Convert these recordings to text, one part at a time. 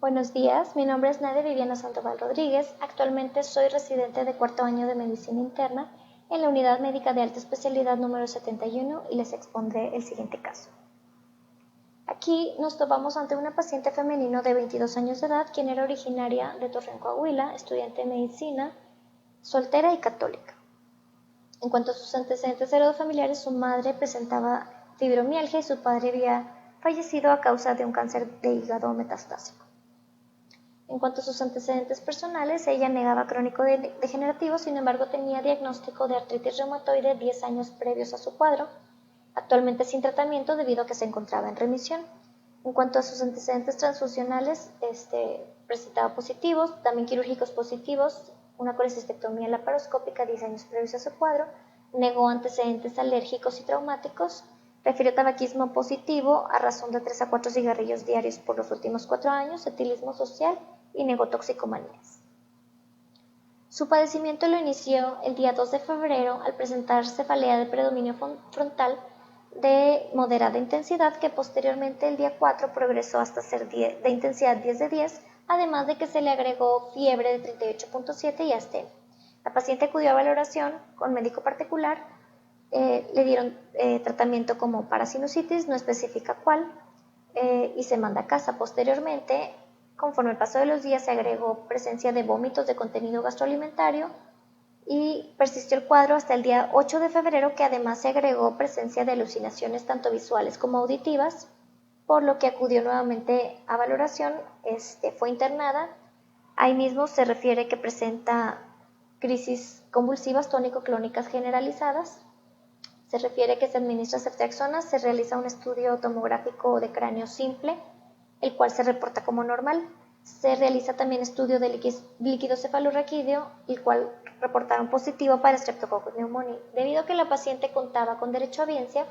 Buenos días, mi nombre es Nadia Viviana Sandoval Rodríguez. Actualmente soy residente de cuarto año de Medicina Interna en la Unidad Médica de Alta Especialidad número 71 y les expondré el siguiente caso. Aquí nos topamos ante una paciente femenino de 22 años de edad, quien era originaria de Torreón, Coahuila, estudiante de medicina, soltera y católica. En cuanto a sus antecedentes heredofamiliares, su madre presentaba fibromialgia y su padre había fallecido a causa de un cáncer de hígado metastásico. En cuanto a sus antecedentes personales, ella negaba crónico degenerativo, sin embargo tenía diagnóstico de artritis reumatoide 10 años previos a su cuadro, actualmente sin tratamiento debido a que se encontraba en remisión. En cuanto a sus antecedentes transfusionales, presentaba positivos, también quirúrgicos positivos, una colecistectomía laparoscópica 10 años previos a su cuadro, negó antecedentes alérgicos y traumáticos, refirió tabaquismo positivo a razón de 3 a 4 cigarrillos diarios por los últimos 4 años, etilismo social y negó toxicomanías. Su padecimiento lo inició el día 2 de febrero al presentar cefalea de predominio frontal de moderada intensidad que posteriormente el día 4 progresó hasta ser de intensidad 10 de 10, además de que se le agregó fiebre de 38.7 y astenia. La paciente acudió a valoración con médico particular, le dieron tratamiento como para sinusitis, no especifica cuál, y se manda a casa. Posteriormente, conforme el paso de los días, se agregó presencia de vómitos de contenido gastroalimentario y persistió el cuadro hasta el día 8 de febrero, que además se agregó presencia de alucinaciones tanto visuales como auditivas, por lo que acudió nuevamente a valoración, fue internada. Ahí mismo se refiere que presenta crisis convulsivas tónico-clónicas generalizadas. Se refiere que se administra ceftriaxona, se realiza un estudio tomográfico de cráneo simple, el cual se reporta como normal. Se realiza también estudio de líquido cefalorraquídeo, el cual reportaron positivo para Streptococcus pneumoniae. Debido a que la paciente contaba con derecho a audiencia,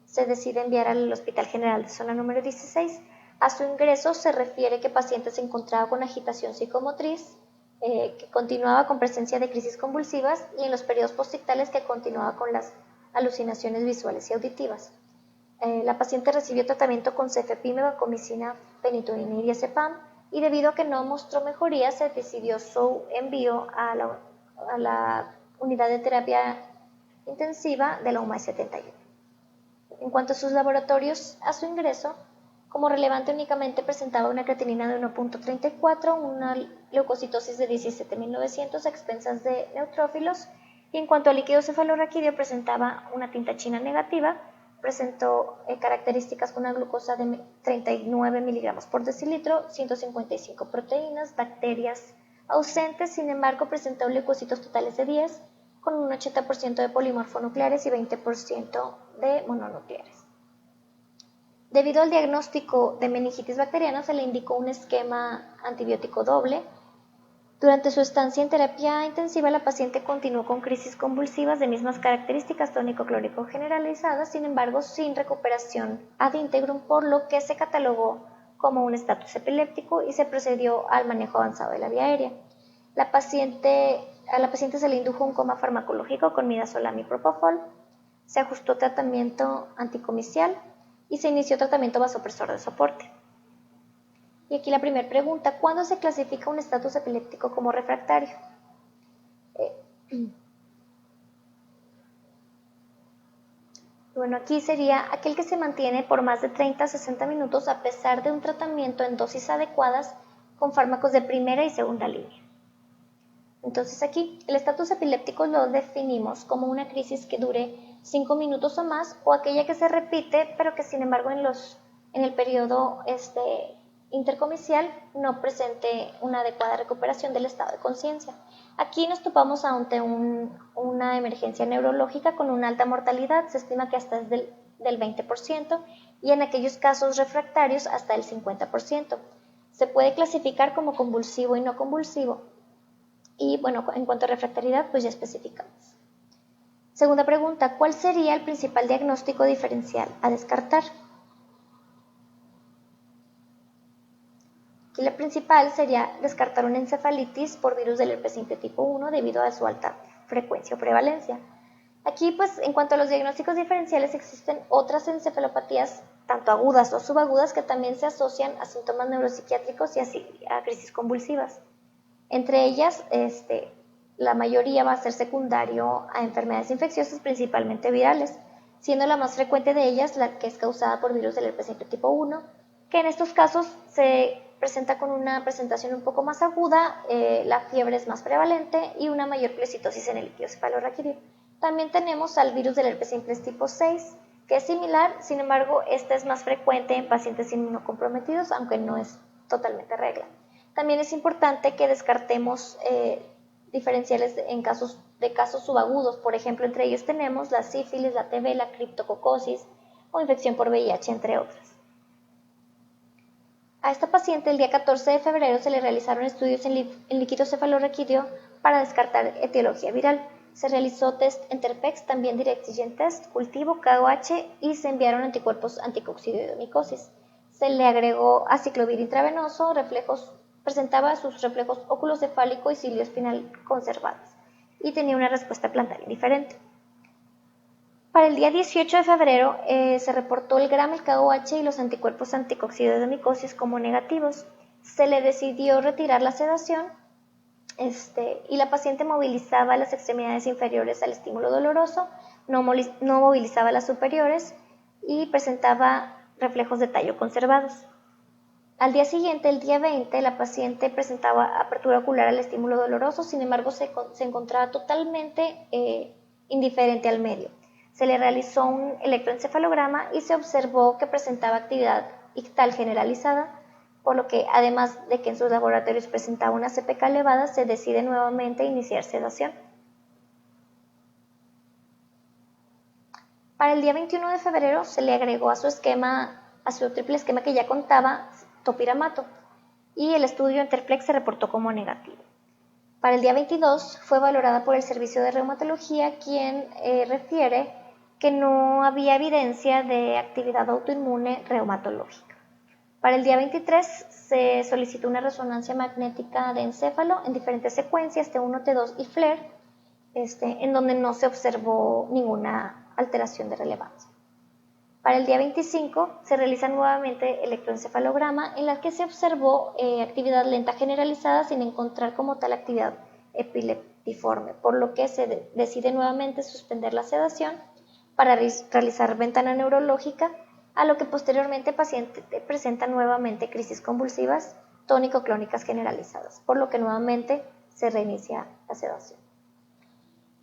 se decide enviar al Hospital General de Zona número 16. A su ingreso se refiere que paciente se encontraba con agitación psicomotriz, que continuaba con presencia de crisis convulsivas y en los periodos postictales que continuaba con las alucinaciones visuales y auditivas. La paciente recibió tratamiento con cefepime, vancomicina, penitonina y diazepam, y debido a que no mostró mejoría, se decidió su envío a la unidad de terapia intensiva de la UMAI 71. En cuanto a sus laboratorios, a su ingreso, como relevante únicamente presentaba una creatinina de 1.34, una leucocitosis de 17.900 a expensas de neutrófilos, y en cuanto a líquido cefalorraquídeo presentaba una tinta china negativa, presentó características con una glucosa de 39 miligramos por decilitro, 155 proteínas, bacterias ausentes, sin embargo presentó leucocitos totales de 10, con un 80% de polimorfonucleares y 20% de mononucleares. Debido al diagnóstico de meningitis bacteriana, se le indicó un esquema antibiótico doble. Durante su estancia en terapia intensiva, la paciente continuó con crisis convulsivas de mismas características tónico-clónico generalizadas, sin embargo, sin recuperación ad integrum, por lo que se catalogó como un estatus epiléptico y se procedió al manejo avanzado de la vía aérea. A la paciente se le indujo un coma farmacológico con midazolam y propofol, se ajustó tratamiento anticomicial y se inició tratamiento vasopresor de soporte. Y aquí la primera pregunta: ¿cuándo se clasifica un estatus epiléptico como refractario? Bueno, aquí sería aquel que se mantiene por más de 30 a 60 minutos a pesar de un tratamiento en dosis adecuadas con fármacos de primera y segunda línea. Entonces aquí el estatus epiléptico lo definimos como una crisis que dure 5 minutos o más, o aquella que se repite pero que sin embargo en el periodo intercomicial no presente una adecuada recuperación del estado de conciencia. Aquí nos topamos ante una emergencia neurológica con una alta mortalidad, se estima que hasta es del 20%, y en aquellos casos refractarios hasta el 50%. Se puede clasificar como convulsivo y no convulsivo. Y bueno, en cuanto a refractariedad, pues ya especificamos. Segunda pregunta: ¿cuál sería el principal diagnóstico diferencial a descartar? Aquí la principal sería descartar una encefalitis por virus del herpes simple tipo 1 debido a su alta frecuencia o prevalencia. Aquí, pues, en cuanto a los diagnósticos diferenciales, existen otras encefalopatías, tanto agudas o subagudas, que también se asocian a síntomas neuropsiquiátricos y a crisis convulsivas. Entre ellas, la mayoría va a ser secundario a enfermedades infecciosas, principalmente virales, siendo la más frecuente de ellas la que es causada por virus del herpes simple tipo 1, que en estos casos se presenta con una presentación un poco más aguda, la fiebre es más prevalente y una mayor pleocitosis en el líquido cefalorraquídeo. También tenemos al virus del herpes simple tipo 6, que es similar, sin embargo, esta es más frecuente en pacientes inmunocomprometidos, aunque no es totalmente regla. También es importante que descartemos diferenciales en casos subagudos. Por ejemplo, entre ellos tenemos la sífilis, la TB, la criptococosis o infección por VIH, entre otras. A esta paciente el día 14 de febrero se le realizaron estudios en líquido cefalorraquídeo para descartar etiología viral. Se realizó test Enterpex, también Direct Test, cultivo, KOH y se enviaron anticuerpos anticoccidiomicosis. Se le agregó aciclovir intravenoso, presentaba sus reflejos oculocefálico y cilioespinal conservados y tenía una respuesta plantar indiferente. Para el día 18 de febrero se reportó el GRAM, el KOH y los anticuerpos anticoccidiomicosis como negativos. Se le decidió retirar la sedación y la paciente movilizaba las extremidades inferiores al estímulo doloroso, no movilizaba las superiores y presentaba reflejos de tallo conservados. Al día siguiente, el día 20, la paciente presentaba apertura ocular al estímulo doloroso, sin embargo se encontraba totalmente indiferente al medio. Se le realizó un electroencefalograma y se observó que presentaba actividad ictal generalizada, por lo que además de que en sus laboratorios presentaba una CPK elevada, se decide nuevamente iniciar sedación. Para el día 21 de febrero se le agregó a su triple esquema que ya contaba, topiramato, y el estudio Enterplex se reportó como negativo. Para el día 22 fue valorada por el servicio de reumatología, quien refiere que no había evidencia de actividad autoinmune reumatológica. Para el día 23 se solicitó una resonancia magnética de encéfalo en diferentes secuencias, T1, T2 y FLAIR, en donde no se observó ninguna alteración de relevancia. Para el día 25 se realiza nuevamente electroencefalograma en la que se observó actividad lenta generalizada sin encontrar como tal actividad epileptiforme, por lo que se decide nuevamente suspender la sedación para realizar ventana neurológica, a lo que posteriormente el paciente presenta nuevamente crisis convulsivas tónico-clónicas generalizadas, por lo que nuevamente se reinicia la sedación.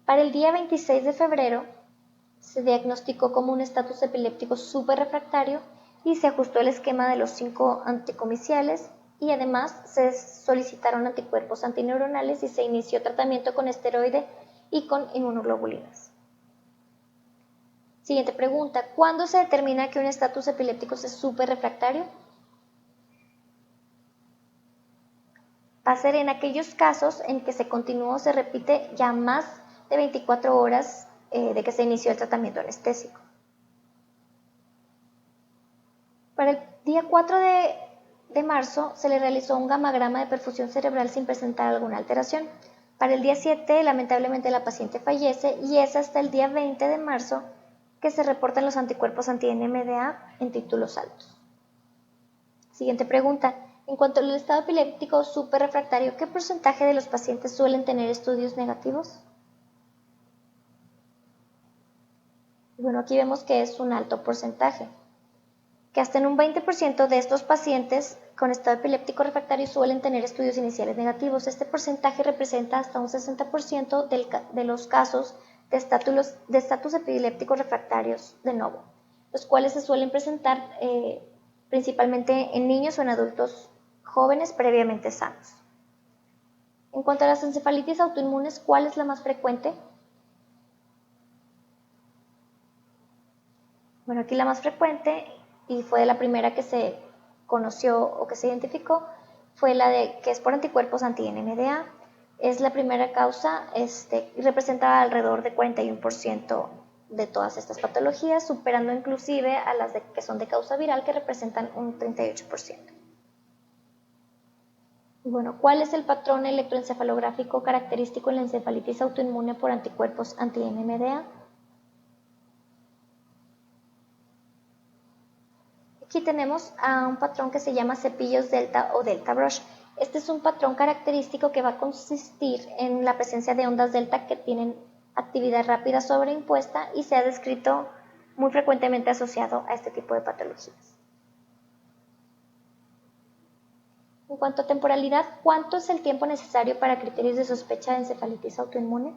Para el día 26 de febrero se diagnosticó como un estatus epiléptico superrefractario y se ajustó el esquema de los 5 anticomiciales y además se solicitaron anticuerpos antineuronales y se inició tratamiento con esteroide y con inmunoglobulinas. Siguiente pregunta, ¿cuándo se determina que un estatus epiléptico es superrefractario? Va a ser en aquellos casos en que se continúa o se repite ya más de 24 horas de que se inició el tratamiento anestésico. Para el día 4 de marzo se le realizó un gamagrama de perfusión cerebral sin presentar alguna alteración. Para el día 7, lamentablemente, la paciente fallece y es hasta el día 20 de marzo que se reportan los anticuerpos anti-NMDA en títulos altos. Siguiente pregunta. En cuanto al estado epiléptico superrefractario, ¿qué porcentaje de los pacientes suelen tener estudios negativos? Bueno, aquí vemos que es un alto porcentaje, que hasta en un 20% de estos pacientes con estado epiléptico refractario suelen tener estudios iniciales negativos. Este porcentaje representa hasta un 60% de los casos de estatus epilépticos refractarios de novo, los cuales se suelen presentar principalmente en niños o en adultos jóvenes previamente sanos. En cuanto a las encefalitis autoinmunes, ¿cuál es la más frecuente? Bueno, aquí la más frecuente, y fue la primera que se conoció o que se identificó, fue la que es por anticuerpos anti-NMDA. Es la primera causa y representa alrededor de 41% de todas estas patologías, superando inclusive a las que son de causa viral, que representan un 38%. Y bueno, ¿cuál es el patrón electroencefalográfico característico en la encefalitis autoinmune por anticuerpos anti-NMDA? tenemos a un patrón que se llama cepillos delta o delta brush. Este es un patrón característico que va a consistir en la presencia de ondas delta que tienen actividad rápida sobreimpuesta y se ha descrito muy frecuentemente asociado a este tipo de patologías. En cuanto a temporalidad, ¿cuánto es el tiempo necesario para criterios de sospecha de encefalitis autoinmune?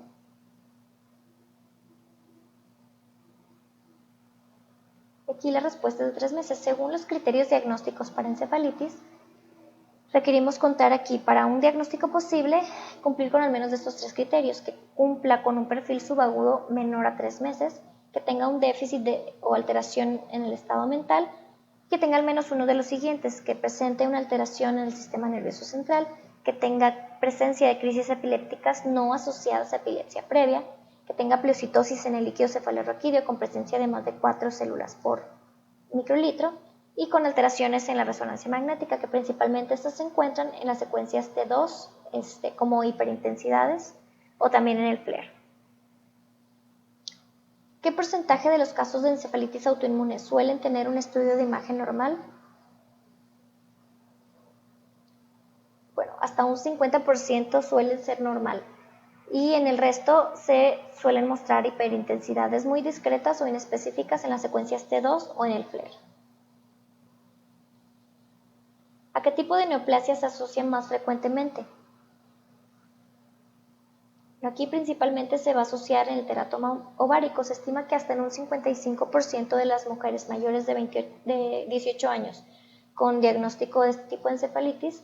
Aquí la respuesta es de 3 meses. Según los criterios diagnósticos para encefalitis, requerimos contar aquí para un diagnóstico posible cumplir con al menos de estos 3 criterios, que cumpla con un perfil subagudo menor a 3 meses, que tenga un déficit o alteración en el estado mental, que tenga al menos uno de los siguientes, que presente una alteración en el sistema nervioso central, que tenga presencia de crisis epilépticas no asociadas a epilepsia previa, que tenga pleocitosis en el líquido cefalorraquídeo con presencia de más de 4 células por microlitro y con alteraciones en la resonancia magnética, que principalmente estas se encuentran en las secuencias T2 como hiperintensidades o también en el FLAIR. ¿Qué porcentaje de los casos de encefalitis autoinmune suelen tener un estudio de imagen normal? Bueno, hasta un 50% suelen ser normal y en el resto se suelen mostrar hiperintensidades muy discretas o inespecíficas en las secuencias T2 o en el FLAIR. ¿A qué tipo de neoplasia se asocian más frecuentemente? Aquí principalmente se va a asociar en el teratoma ovárico. Se estima que hasta en un 55% de las mujeres mayores de 18 años con diagnóstico de este tipo de encefalitis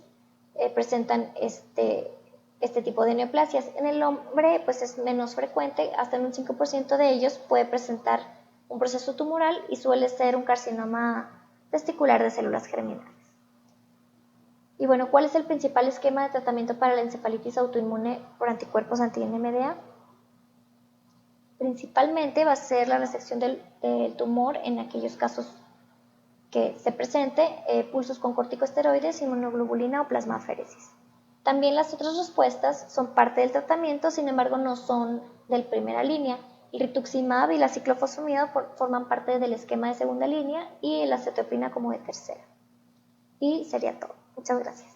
presentan este tipo de neoplasias. En el hombre pues es menos frecuente, hasta en un 5% de ellos puede presentar un proceso tumoral y suele ser un carcinoma testicular de células germinales. Y bueno, ¿cuál es el principal esquema de tratamiento para la encefalitis autoinmune por anticuerpos anti-NMDA? Principalmente va a ser la resección del tumor en aquellos casos que se presente, pulsos con corticosteroides, inmunoglobulina o plasmaféresis. También las otras respuestas son parte del tratamiento, sin embargo no son de primera línea. El rituximab y la ciclofosfamida forman parte del esquema de segunda línea y la acetopina como de tercera. Y sería todo. Muchas gracias.